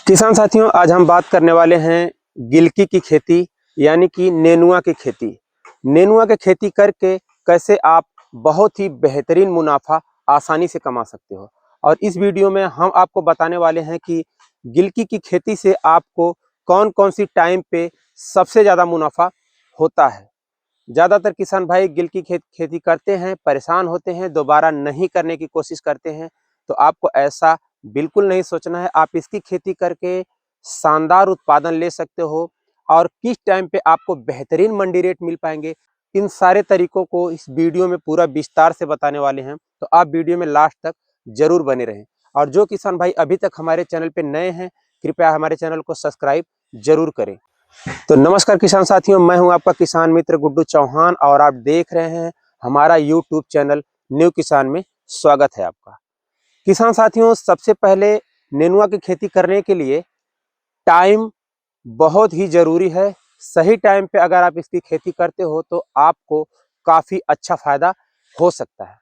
किसान साथियों, आज हम बात करने वाले हैं गिलकी की खेती यानी कि नेनुआ की खेती। नेनुआ की खेती करके कैसे आप बहुत ही बेहतरीन मुनाफा आसानी से कमा सकते हो। और इस वीडियो में हम आपको बताने वाले हैं कि गिलकी की खेती से आपको कौन कौन सी टाइम पे सबसे ज़्यादा मुनाफा होता है। ज़्यादातर किसान भाई गिलकी खेती करते हैं, परेशान होते हैं, दोबारा नहीं करने की कोशिश करते हैं। तो आपको ऐसा बिल्कुल नहीं सोचना है। आप इसकी खेती करके शानदार उत्पादन ले सकते हो और किस टाइम पे आपको बेहतरीन मंडी रेट मिल पाएंगे, इन सारे तरीकों को इस वीडियो में पूरा विस्तार से बताने वाले हैं। तो आप वीडियो में लास्ट तक जरूर बने रहें। और जो किसान भाई अभी तक हमारे चैनल पे नए हैं, कृपया हमारे चैनल को सब्सक्राइब जरूर करें। तो नमस्कार किसान साथियों, मैं हूं आपका किसान मित्र गुड्डू चौहान और आप देख रहे हैं हमारा यूट्यूब चैनल न्यू किसान में। स्वागत है आपका। किसान साथियों, सबसे पहले नेनुआ की खेती करने के लिए टाइम बहुत ही जरूरी है। सही टाइम पे अगर आप इसकी खेती करते हो तो आपको काफी अच्छा फायदा हो सकता है।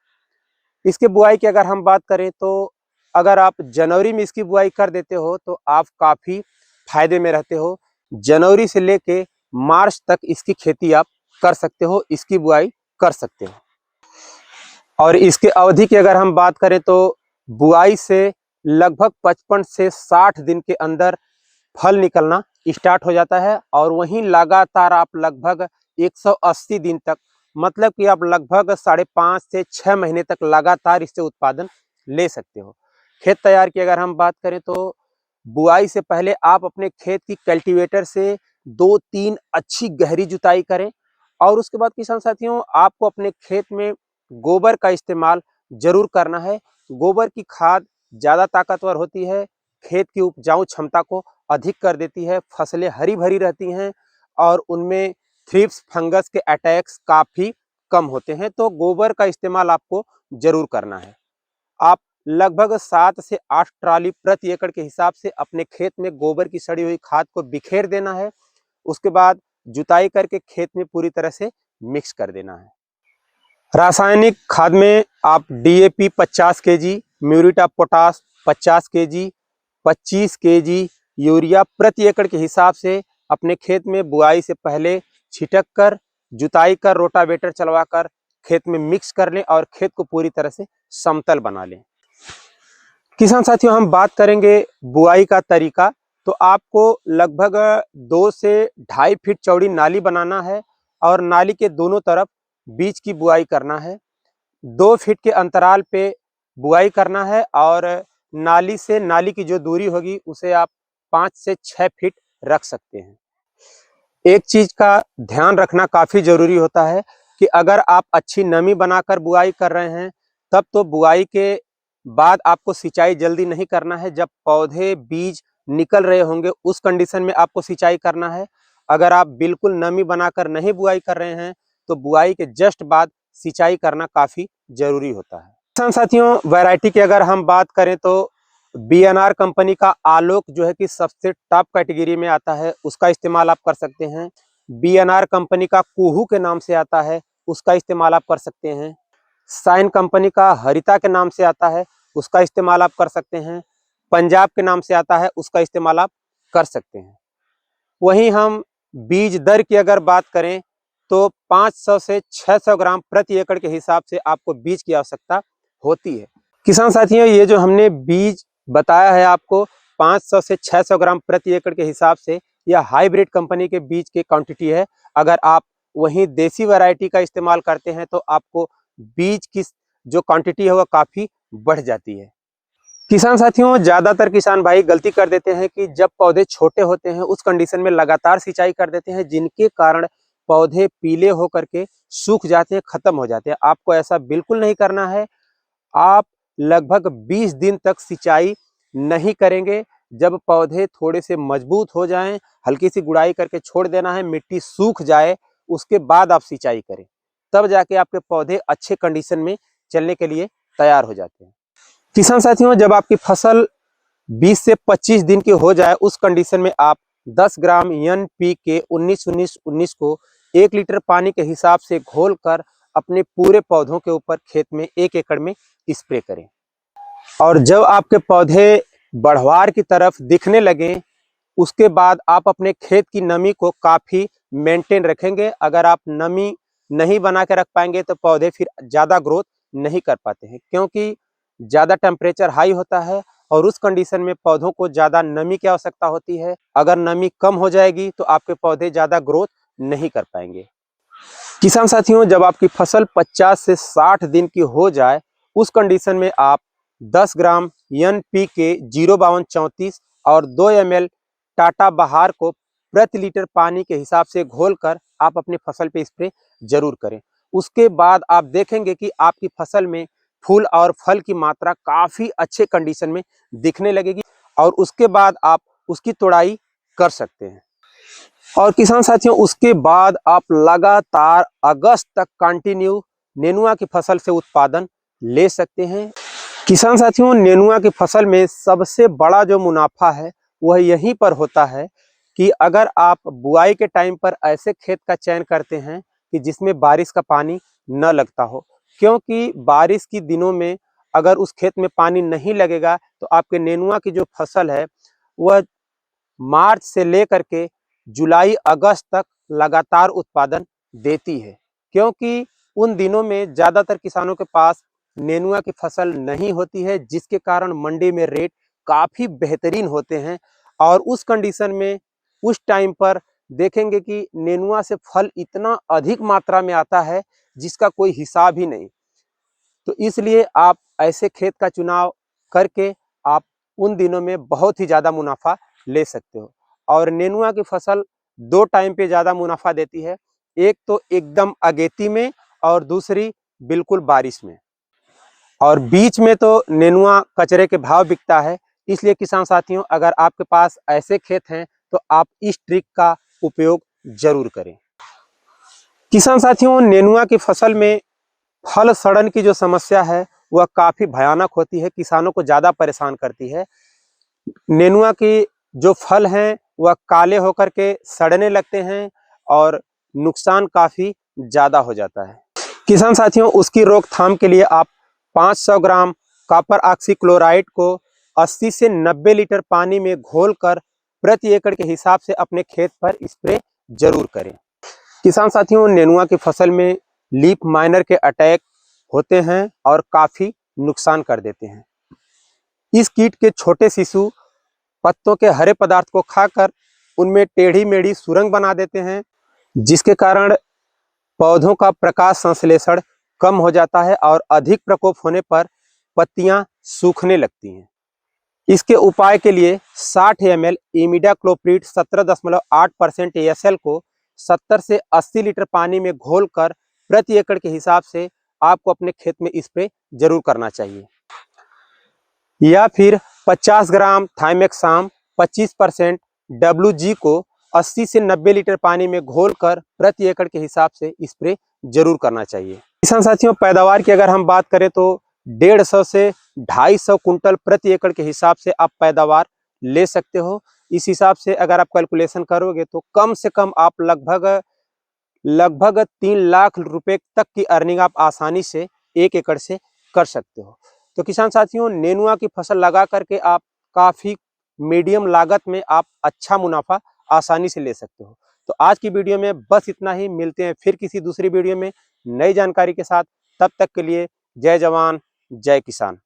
इसके बुआई की अगर हम बात करें तो अगर आप जनवरी में इसकी बुआई कर देते हो तो आप काफी फायदे में रहते हो। जनवरी से लेके मार्च तक इसकी खेती आप कर सकते हो, इसकी बुआई कर सकते हो। और इसके अवधि की अगर हम बात करें तो बुआई से लगभग 55 से 60 दिन के अंदर फल निकलना स्टार्ट हो जाता है और वहीं लगातार आप लगभग 180 दिन तक, मतलब कि आप लगभग 5.5 से 6 महीने तक लगातार इससे उत्पादन ले सकते हो। खेत तैयार की अगर हम बात करें तो बुआई से पहले आप अपने खेत की कल्टीवेटर से 2-3 अच्छी गहरी जुताई करें। और उसके बाद किसान साथियों, आपको अपने खेत में गोबर का इस्तेमाल जरूर करना है। गोबर की खाद ज़्यादा ताकतवर होती है, खेत की उपजाऊ क्षमता को अधिक कर देती है, फसलें हरी भरी रहती हैं और उनमें थ्रिप्स फंगस के अटैक्स काफ़ी कम होते हैं। तो गोबर का इस्तेमाल आपको जरूर करना है। आप लगभग 7 से 8 ट्राली प्रति एकड़ के हिसाब से अपने खेत में गोबर की सड़ी हुई खाद को बिखेर देना है। उसके बाद जुताई करके खेत में पूरी तरह से मिक्स कर देना है। रासायनिक खाद में आप DAP 50 KG, muriate of potash 50 KG, 25 KG urea प्रति एकड़ के हिसाब से अपने खेत में बुआई से पहले छिटक कर, जुताई कर, रोटावेटर चलवा कर खेत में मिक्स कर लें और खेत को पूरी तरह से समतल बना लें। किसान साथियों, हम बात करेंगे बुआई का तरीका। तो आपको लगभग 2 से 2.5 फीट चौड़ी नाली बनाना है और नाली के दोनों तरफ बीज की बुआई करना है। 2 फीट के अंतराल पे बुआई करना है और नाली से नाली की जो दूरी होगी उसे आप 5 से 6 फीट रख सकते हैं। एक चीज का ध्यान रखना काफी जरूरी होता है कि अगर आप अच्छी नमी बनाकर बुआई कर रहे हैं तब तो बुआई के बाद आपको सिंचाई जल्दी नहीं करना है। जब पौधे बीज निकल रहे होंगे उस कंडीशन में आपको सिंचाई करना है। अगर आप बिल्कुल नमी बनाकर नहीं बुआई कर रहे हैं तो बुआई के जस्ट बाद सिंचाई करना काफी जरूरी होता है। किसान साथियों, वैरायटी की अगर हम बात करें तो बीएनआर कंपनी का आलोक जो है कि सबसे टॉप कैटेगरी में आता है, उसका इस्तेमाल आप कर सकते हैं। बीएनआर कंपनी का कुहू के नाम से आता है, उसका इस्तेमाल आप कर सकते हैं। साइन कंपनी का हरिता के नाम से आता है, उसका इस्तेमाल आप कर सकते हैं। पंजाब के नाम से आता है, उसका इस्तेमाल आप कर सकते हैं। वहीं हम बीज दर की अगर बात करें तो 500 से 600 ग्राम प्रति एकड़ के हिसाब से आपको बीज की आवश्यकता होती है। किसान साथियों, ये जो हमने बीज बताया है आपको 500 से 600 ग्राम प्रति एकड़ के हिसाब से, यह हाइब्रिड कंपनी के बीज की क्वांटिटी है। अगर आप वहीं देसी वैरायटी का इस्तेमाल करते हैं तो आपको बीज की जो क्वांटिटी है वह काफ़ी बढ़ जाती है। किसान साथियों, ज़्यादातर किसान भाई गलती कर देते हैं कि जब पौधे छोटे होते हैं उस कंडीशन में लगातार सिंचाई कर देते हैं, जिनके कारण पौधे पीले होकर के सूख जाते हैं, ख़त्म हो जाते हैं। आपको ऐसा बिल्कुल नहीं करना है। आप लगभग 20 दिन तक सिंचाई नहीं करेंगे। जब पौधे थोड़े से मजबूत हो जाएं, हल्की सी गुड़ाई करके छोड़ देना है, मिट्टी सूख जाए, उसके बाद आप सिंचाई करें। तब जाके आपके पौधे अच्छे कंडीशन में चलने के लिए तैयार हो जाते हैं। किसान साथियों, जब आपकी फसल 20 से 25 दिन की हो जाए उस कंडीशन में आप 10 ग्राम NPK 19-19-19 को 1 लीटर पानी के हिसाब से घोलकर अपने पूरे पौधों के ऊपर खेत में 1 एकड़ में स्प्रे करें। और जब आपके पौधे बढ़वार की तरफ दिखने लगे, उसके बाद आप अपने खेत की नमी को काफ़ी मेंटेन रखेंगे। अगर आप नमी नहीं बना के रख पाएंगे तो पौधे फिर ज़्यादा ग्रोथ नहीं कर पाते हैं, क्योंकि ज़्यादा टेम्परेचर हाई होता है और उस कंडीशन में पौधों को ज़्यादा नमी की आवश्यकता होती है। अगर नमी कम हो जाएगी तो आपके पौधे ज़्यादा ग्रोथ नहीं कर पाएंगे। किसान साथियों, जब आपकी फसल 50 से 60 दिन की हो जाए, उस कंडीशन में आप 10 ग्राम NPK 05234 और 2 ml टाटा बहार को प्रति लीटर पानी के हिसाब से घोलकर आप अपनी फसल पे स्प्रे जरूर करें। उसके बाद आप देखेंगे कि आपकी फसल में फूल और फल की मात्रा काफ़ी अच्छे कंडीशन में दिखने लगेगी और उसके बाद आप उसकी तोड़ाई कर सकते हैं। और किसान साथियों, उसके बाद आप लगातार अगस्त तक कंटिन्यू नेनुआ की फसल से उत्पादन ले सकते हैं। किसान साथियों, नेनुआ की फसल में सबसे बड़ा जो मुनाफा है वह यहीं पर होता है कि अगर आप बुआई के टाइम पर ऐसे खेत का चयन करते हैं कि जिसमें बारिश का पानी न लगता हो, क्योंकि बारिश के दिनों में अगर उस खेत में पानी नहीं लगेगा तो आपके नेनुआ की जो फसल है वह मार्च से लेकर के जुलाई अगस्त तक लगातार उत्पादन देती है, क्योंकि उन दिनों में ज़्यादातर किसानों के पास नेनुआ की फसल नहीं होती है, जिसके कारण मंडी में रेट काफ़ी बेहतरीन होते हैं। और उस कंडीशन में उस टाइम पर देखेंगे कि नेनुआ से फल इतना अधिक मात्रा में आता है जिसका कोई हिसाब ही नहीं। तो इसलिए आप ऐसे खेत का चुनाव करके आप उन दिनों में बहुत ही ज़्यादा मुनाफा ले सकते हो। और नेनुआ की फसल 2 टाइम पे ज़्यादा मुनाफा देती है, एक तो एकदम अगेती में और दूसरी बिल्कुल बारिश में। और बीच में तो नेनुआ कचरे के भाव बिकता है। इसलिए किसान साथियों, अगर आपके पास ऐसे खेत हैं तो आप इस ट्रिक का उपयोग जरूर करें। किसान साथियों, नेनुआ की फसल में फल सड़न की जो समस्या है वह काफ़ी भयानक होती है, किसानों को ज़्यादा परेशान करती है। नेनुआ की जो फल हैं वह काले होकर के सड़ने लगते हैं और नुकसान काफ़ी ज़्यादा हो जाता है। किसान साथियों, उसकी रोकथाम के लिए आप 500 ग्राम कॉपर ऑक्सीक्लोराइड को 80 से 90 लीटर पानी में घोलकर प्रति एकड़ के हिसाब से अपने खेत पर स्प्रे जरूर करें। किसान साथियों, नेनुआ की फसल में लीफ माइनर के अटैक होते हैं और काफ़ी नुकसान कर देते हैं। इस कीट के छोटे शिशु पत्तों के हरे पदार्थ को खाकर उनमें टेढ़ी मेढ़ी सुरंग बना देते हैं, जिसके कारण पौधों का प्रकाश संश्लेषण कम हो जाता है और अधिक प्रकोप होने पर पत्तियां सूखने लगती हैं। इसके उपाय के लिए 60 ml इमिडाक्लोप्रिड 17.8% ASL को 70 से 80 लीटर पानी में घोलकर प्रति एकड़ के हिसाब से आपको अपने खेत में स्प्रे जरूर करना चाहिए। या फिर 50 ग्राम थाइमेक्साम 25% WG को 80 से 90 लीटर पानी में घोलकर प्रति एकड़ के हिसाब से स्प्रे जरूर करना चाहिए। किसान साथियों, पैदावार की अगर हम बात करें तो 150 से 250 कुंटल प्रति एकड़ के हिसाब से आप पैदावार ले सकते हो। इस हिसाब से अगर आप कैलकुलेशन करोगे तो कम से कम आप लगभग 3 लाख रुपए तक की अर्निंग आप आसानी से 1 एकड़ से कर सकते हो। तो किसान साथियों, नेनुआ की फसल लगा करके आप काफ़ी मीडियम लागत में आप अच्छा मुनाफा आसानी से ले सकते हो। तो आज की वीडियो में बस इतना ही। मिलते हैं फिर किसी दूसरी वीडियो में नई जानकारी के साथ। तब तक के लिए जय जवान जय किसान।